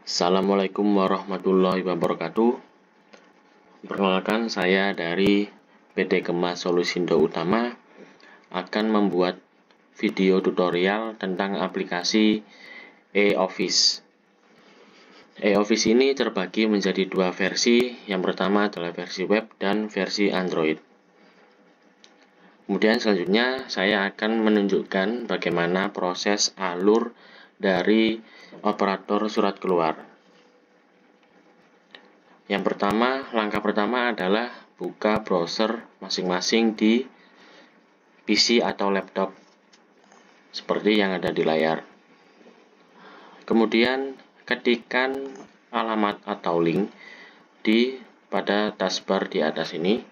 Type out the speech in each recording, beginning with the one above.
Assalamualaikum warahmatullahi wabarakatuh. Perkenalkan, saya dari PT Gema Solusindo Utama akan membuat video tutorial tentang aplikasi e-office. E-office ini terbagi menjadi dua versi. Yang pertama adalah versi web dan versi Android. Kemudian selanjutnya saya akan menunjukkan bagaimana proses alur dari operator surat keluar. Yang pertama, langkah pertama adalah buka browser masing-masing di PC atau laptop seperti yang ada di layar. Kemudian ketikkan alamat atau link pada taskbar di atas ini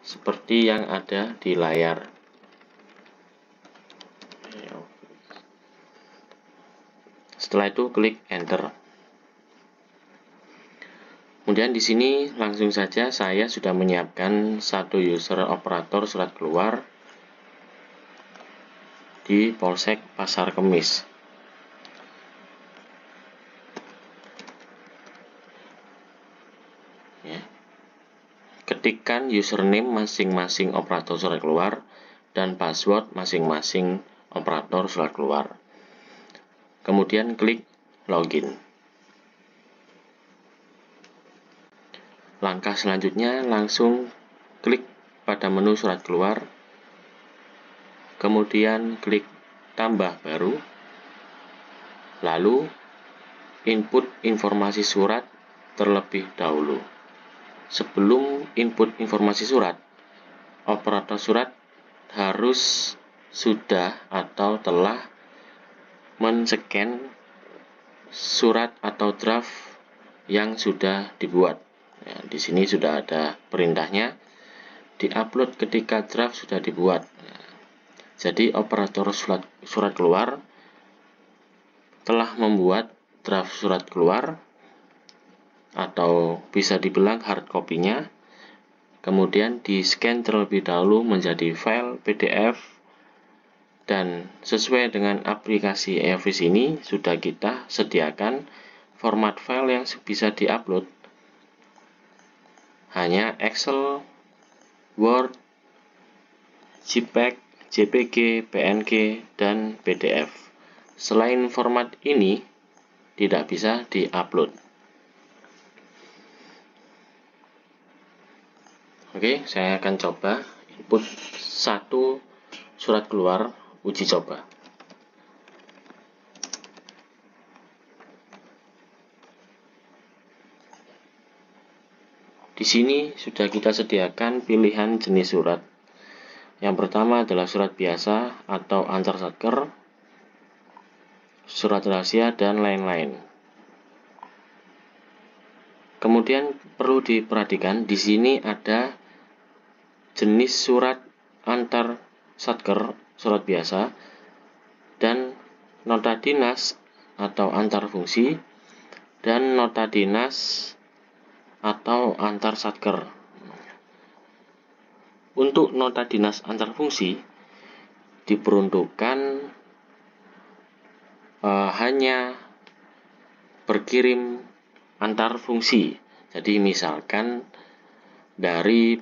seperti yang ada di layar. Setelah itu klik enter. Kemudian di sini langsung saja saya sudah menyiapkan satu user operator surat keluar di Polsek Pasar Kemis. Ketikkan username masing-masing operator surat keluar dan password masing-masing operator surat keluar. Kemudian klik login. Langkah selanjutnya langsung klik pada menu surat keluar, kemudian klik tambah baru, lalu input informasi surat terlebih dahulu. Sebelum input informasi surat, operator surat harus sudah atau telah men-scan surat atau draft yang sudah dibuat. Di sini sudah ada perintahnya, diupload ketika draft sudah dibuat. Jadi operator surat keluar telah membuat draft surat keluar atau bisa dibilang hard copy-nya, kemudian di-scan terlebih dahulu menjadi file PDF, dan sesuai dengan aplikasi e-office ini sudah kita sediakan format file yang bisa diupload hanya Excel, Word, JPEG, JPG, PNG, dan PDF. Selain format ini tidak bisa diupload. Oke, saya akan coba input satu surat keluar uji coba. Di sini sudah kita sediakan pilihan jenis surat. Yang pertama adalah surat biasa atau antar satker, surat rahasia, dan lain-lain. Kemudian perlu diperhatikan di sini ada jenis surat antar satker, surat biasa, dan nota dinas atau antar fungsi, dan nota dinas atau antar satker. Untuk nota dinas antar fungsi diperuntukkan hanya berkirim antar fungsi. Jadi misalkan dari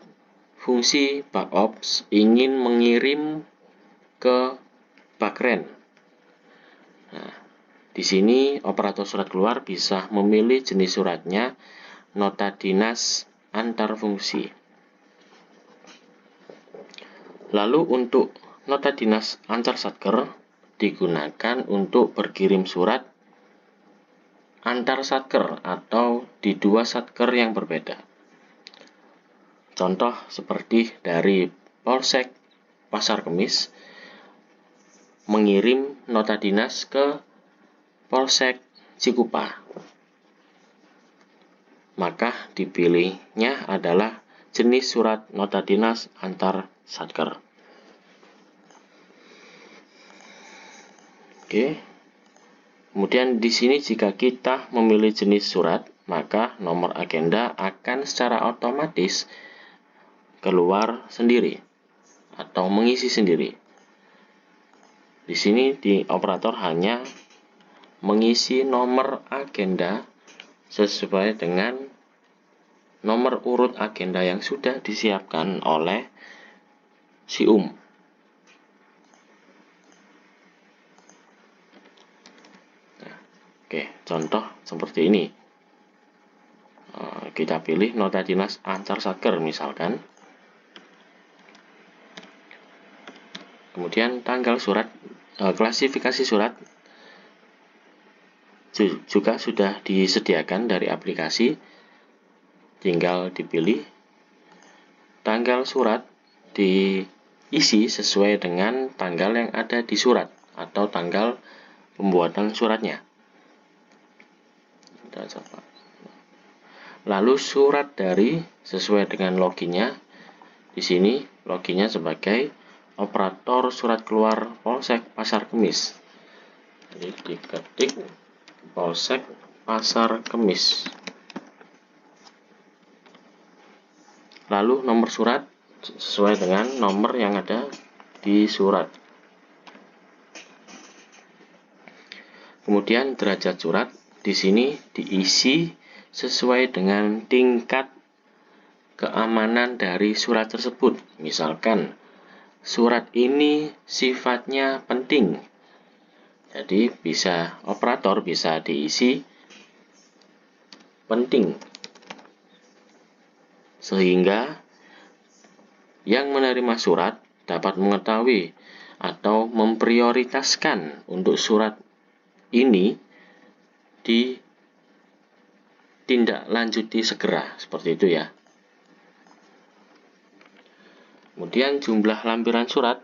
fungsi backops ingin mengirim ke bakren. Di sini operator surat keluar bisa memilih jenis suratnya nota dinas antar fungsi. Lalu untuk nota dinas antar satker digunakan untuk berkirim surat antar satker atau di dua satker yang berbeda. Contoh seperti dari Polsek Pasar Kemis mengirim nota dinas ke Polsek Cikupa, maka dipilihnya adalah jenis surat nota dinas antar satker. Oke. Kemudian di sini jika kita memilih jenis surat, maka nomor agenda akan secara otomatis keluar sendiri atau mengisi sendiri. Di sini di operator hanya mengisi nomor agenda sesuai dengan nomor urut agenda yang sudah disiapkan oleh SIUM. Nah, oke, contoh seperti ini. Kita pilih nota dinas Ancarsatker misalkan. Kemudian tanggal surat, klasifikasi surat juga sudah disediakan dari aplikasi. Tinggal dipilih. Tanggal surat diisi sesuai dengan tanggal yang ada di surat atau tanggal pembuatan suratnya. Lalu surat dari sesuai dengan loginnya. Di sini loginnya sebagai operator surat keluar Polsek Pasar Kemis. Jadi diketik Polsek Pasar Kemis. Lalu nomor surat sesuai dengan nomor yang ada di surat. Kemudian derajat surat di sini diisi sesuai dengan tingkat keamanan dari surat tersebut. Misalkan surat ini sifatnya penting. Jadi operator bisa diisi penting. Sehingga yang menerima surat dapat mengetahui atau memprioritaskan untuk surat ini ditindaklanjuti segera, seperti itu ya. Kemudian jumlah lampiran surat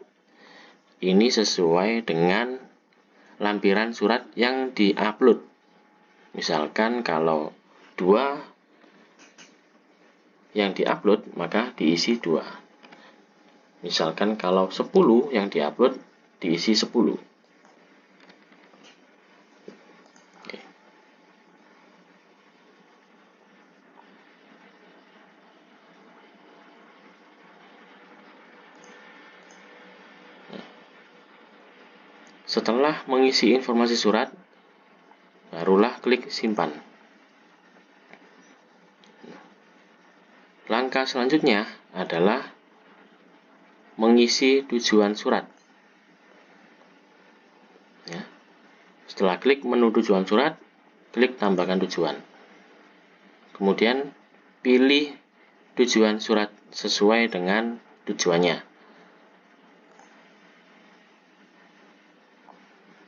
ini sesuai dengan lampiran surat yang diupload. Misalkan kalau 2 yang diupload, maka diisi 2. Misalkan kalau 10 yang diupload, diisi 10. Oke. Setelah mengisi informasi surat, barulah klik simpan. Langkah selanjutnya adalah mengisi tujuan surat. Ya. Setelah klik menu tujuan surat, klik tambahkan tujuan. Kemudian pilih tujuan surat sesuai dengan tujuannya.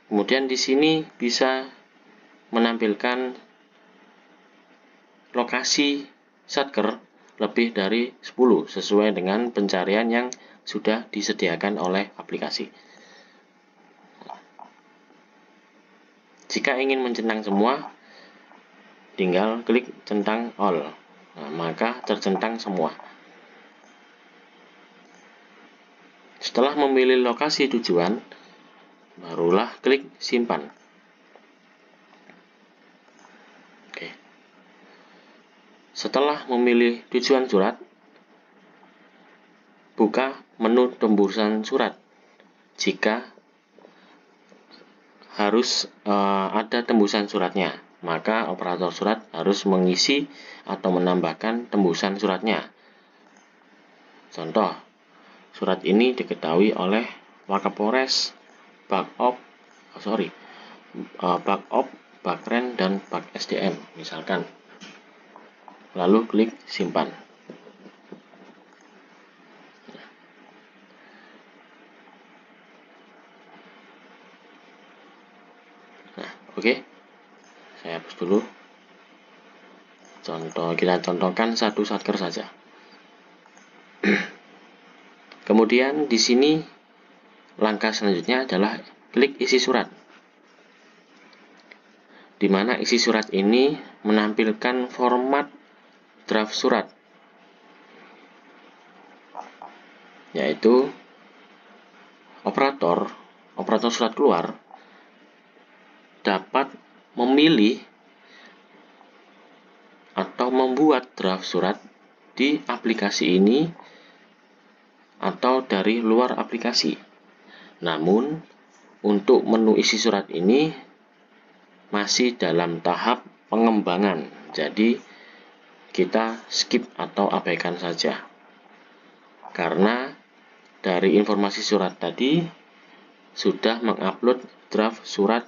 Kemudian di sini bisa menampilkan lokasi satker lebih dari 10 sesuai dengan pencarian yang sudah disediakan oleh aplikasi. Jika ingin mencentang semua, tinggal klik centang all. Nah, maka tercentang semua. Setelah memilih lokasi tujuan, barulah klik simpan. Oke. Setelah memilih tujuan surat, buka menu tembusan surat. Jika harus ada tembusan suratnya, maka operator surat harus mengisi atau menambahkan tembusan suratnya. Contoh, surat ini diketahui oleh Wakapolres, Bakop, Bakren, dan Bak SDM, misalkan. Lalu klik simpan. Nah, oke. Saya hapus dulu. Kita contohkan satu satker saja. Kemudian di sini langkah selanjutnya adalah klik isi surat. Di mana isi surat ini menampilkan format draft surat, yaitu operator surat keluar dapat memilih atau membuat draft surat di aplikasi ini atau dari luar aplikasi. Namun untuk menu isi surat ini masih dalam tahap pengembangan. Jadi kita skip atau abaikan saja. Karena dari informasi surat tadi sudah mengupload draft surat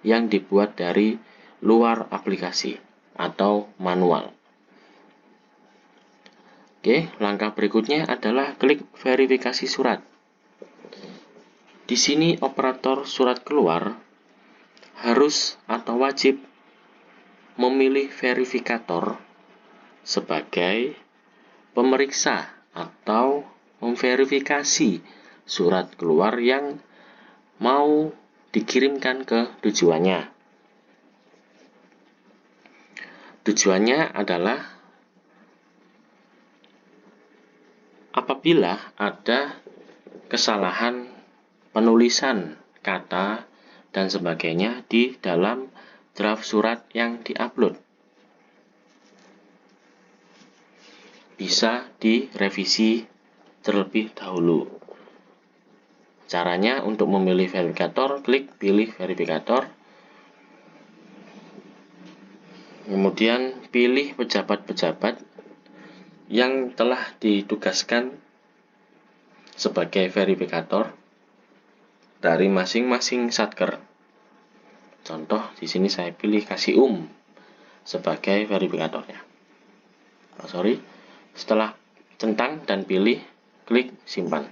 yang dibuat dari luar aplikasi atau manual. Oke, langkah berikutnya adalah klik verifikasi surat. Di sini operator surat keluar harus atau wajib memilih verifikator sebagai pemeriksa atau memverifikasi surat keluar yang mau dikirimkan ke tujuannya. Tujuannya adalah apabila ada kesalahan penulisan kata dan sebagainya di dalam draft surat yang diupload, bisa direvisi terlebih dahulu. Caranya untuk memilih verifikator, klik pilih verifikator, kemudian pilih pejabat-pejabat yang telah ditugaskan sebagai verifikator dari masing-masing satker. Contoh di sini saya pilih Kasih sebagai verifikatornya. Setelah centang dan pilih, klik simpan.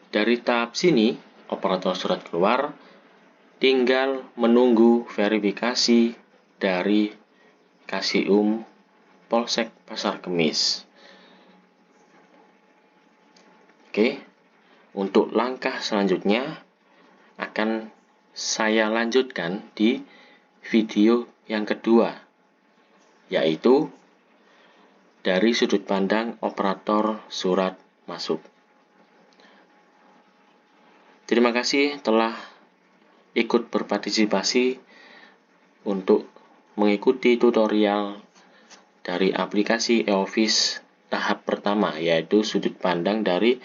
Dari tahap sini, operator surat keluar tinggal menunggu verifikasi dari Kasih Polsek Pasar Kemis. Oke, untuk langkah selanjutnya akan saya lanjutkan di video yang kedua, yaitu dari sudut pandang operator surat masuk. Terima kasih telah ikut berpartisipasi untuk mengikuti tutorial dari aplikasi e-office tahap pertama, yaitu sudut pandang dari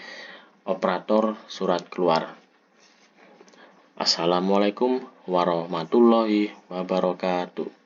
operator surat keluar. Assalamualaikum warahmatullahi wabarakatuh.